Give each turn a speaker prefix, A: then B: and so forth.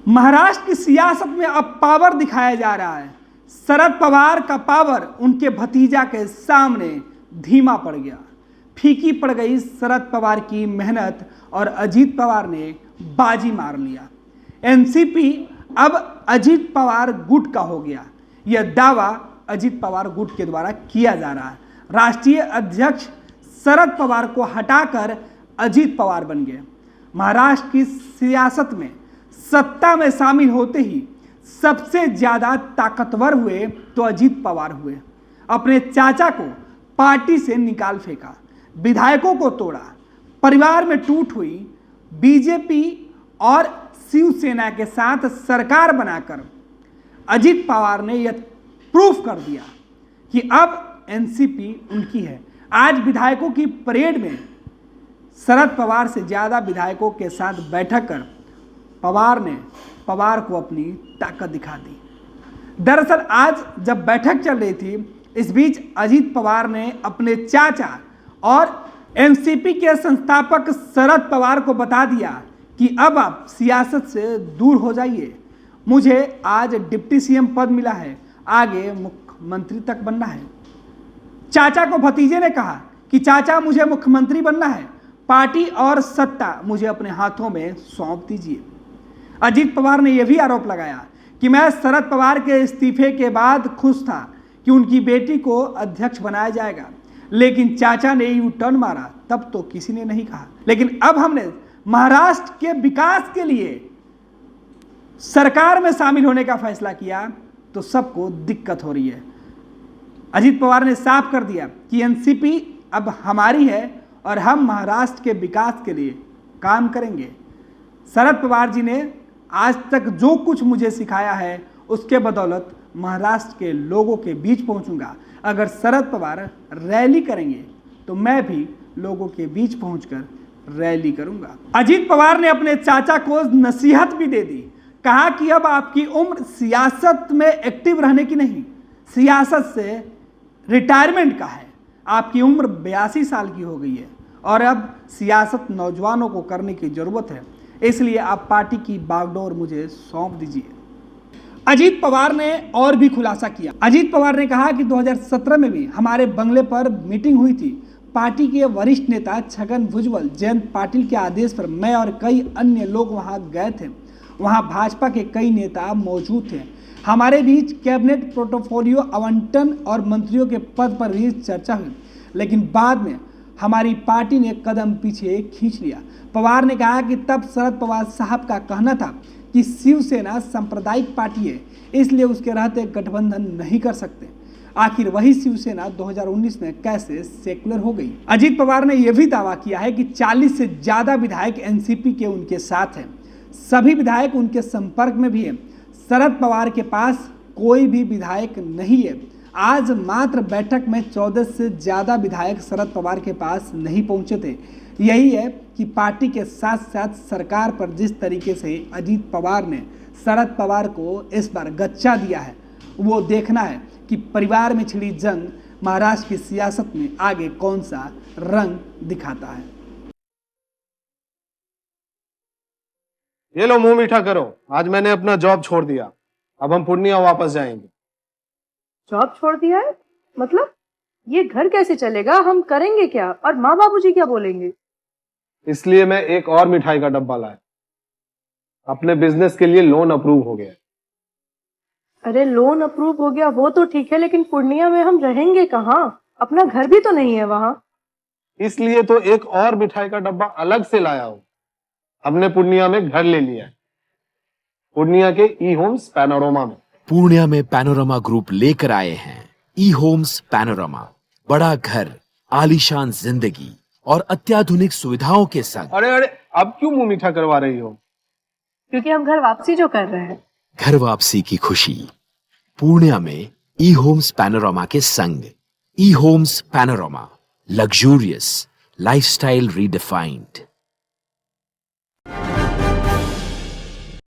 A: महाराष्ट्र की सियासत में अब पावर दिखाया जा रहा है। शरद पवार का पावर उनके भतीजा के सामने धीमा पड़ गया। फीकी पड़ गई शरद पवार की मेहनत और अजीत पवार ने बाजी मार लिया। एनसीपी अब अजीत पवार गुट का हो गया। यह दावा अजीत पवार गुट के द्वारा किया जा रहा है। राष्ट्रीय अध्यक्ष शरद पवार को हटाकर अजीत पवार बन गए। महाराष्ट्र की सियासत में सत्ता में शामिल होते ही सबसे ज्यादा ताकतवर हुए तो अजीत पवार हुए। अपने चाचा को पार्टी से निकाल फेंका, विधायकों को तोड़ा, परिवार में टूट हुई। बीजेपी और शिवसेना के साथ सरकार बनाकर अजीत पवार ने यह प्रूफ कर दिया कि अब एनसीपी उनकी है। आज विधायकों की परेड में शरद पवार से ज्यादा विधायकों के साथ बैठक कर पवार ने पवार को अपनी ताकत दिखा दी। दरअसल आज जब बैठक चल रही थी, इस बीच अजीत पवार ने अपने चाचा और एनसीपी के संस्थापक शरद पवार को बता दिया कि अब आप सियासत से दूर हो जाइए। मुझे आज डिप्टी सीएम पद मिला है, आगे मुख्यमंत्री तक बनना है। चाचा को भतीजे ने कहा कि चाचा मुझे मुख्यमंत्री बनना है, पार्टी और सत्ता मुझे अपने हाथों में सौंप दीजिए। अजीत पवार ने यह भी आरोप लगाया कि मैं शरद पवार के इस्तीफे के बाद खुश था कि उनकी बेटी को अध्यक्ष बनाया जाएगा, लेकिन चाचा ने यू टर्न मारा तब तो किसी ने नहीं कहा। लेकिन अब हमने महाराष्ट्र के विकास के लिए सरकार में शामिल होने का फैसला किया तो सबको दिक्कत हो रही है। अजीत पवार ने साफ कर दिया कि एनसीपी अब हमारी है और हम महाराष्ट्र के विकास के लिए काम करेंगे। शरद पवार जी ने आज तक जो कुछ मुझे सिखाया है उसके बदौलत महाराष्ट्र के लोगों के बीच पहुंचूंगा। अगर शरद पवार रैली करेंगे तो मैं भी लोगों के बीच पहुंचकर रैली करूंगा। अजीत पवार ने अपने चाचा को नसीहत भी दे दी। कहा कि अब आपकी उम्र सियासत में एक्टिव रहने की नहीं, सियासत से रिटायरमेंट का है। आपकी उम्र 82 साल की हो गई है और अब सियासत नौजवानों को करने की जरूरत है, इसलिए आप पार्टी की बागडोर मुझे सौंप दीजिए। अजीत पवार ने और भी खुलासा किया। अजीत पवार ने कहा कि 2017 में भी हमारे बंगले पर मीटिंग हुई थी। पार्टी के वरिष्ठ नेता छगन भुजबल, जयंत पाटिल के आदेश पर मैं और कई अन्य लोग वहां गए थे। वहां भाजपा के कई नेता मौजूद थे। हमारे बीच कैबिनेट पोर्टफोलियो आवंटन और मंत्रियों के पद पर भी चर्चा हुई, लेकिन बाद में हमारी पार्टी ने कदम पीछे खींच लिया। पवार ने कहा कि तब शरद पवार साहब का कहना था कि शिवसेना सांप्रदायिक पार्टी है, इसलिए उसके रहते गठबंधन नहीं कर सकते। आखिर वही शिवसेना 2019 में कैसे सेकुलर हो गई। अजीत पवार ने यह भी दावा किया है कि 40 से ज्यादा विधायक एनसीपी के उनके साथ हैं। सभी विधायक उनके संपर्क में भी हैं। शरद पवार के पास कोई भी विधायक नहीं है। आज मात्र बैठक में 14 से ज्यादा विधायक शरद पवार के पास नहीं पहुंचे थे। यही है कि पार्टी के साथ साथ सरकार पर जिस तरीके से अजीत पवार ने शरद पवार को इस बार गच्चा दिया है, वो देखना है कि परिवार में छिड़ी जंग महाराष्ट्र की सियासत में आगे कौन सा रंग दिखाता है।
B: ये लो, मुंह मीठा करो। आज मैंने अपना जॉब छोड़ दिया, अब हम पूर्णिया वापस जाएंगे।
C: जॉब छोड़ दिया है? मतलब ये घर कैसे चलेगा? हम करेंगे क्या? और माँ बाबूजी क्या बोलेंगे?
B: इसलिए मैं एक और मिठाई का डब्बा लाया। अपने बिजनेस के लिए लोन अप्रूव हो गया।
C: अरे लोन अप्रूव हो गया वो तो ठीक है, लेकिन पूर्णिया में हम रहेंगे कहाँ? अपना घर भी तो नहीं है वहां।
B: इसलिए तो एक और मिठाई का डब्बा अलग से लाया हूं। हमने पूर्णिया में घर ले लिया है, पूर्णिया के ई होम्स पैनोरमा में।
D: पूर्णिया में पैनोरमा ग्रुप लेकर आए हैं ई होम्स पैनोरमा। बड़ा घर, आलीशान जिंदगी और अत्याधुनिक सुविधाओं के संग।
B: अरे अरे, अब क्यों मुंह मीठा करवा रही हो?
C: क्योंकि हम घर वापसी जो कर रहे हैं।
D: घर वापसी की खुशी पूर्णिया में ई होम्स पैनोरमा के संग। E homes panorama, luxurious lifestyle redefined.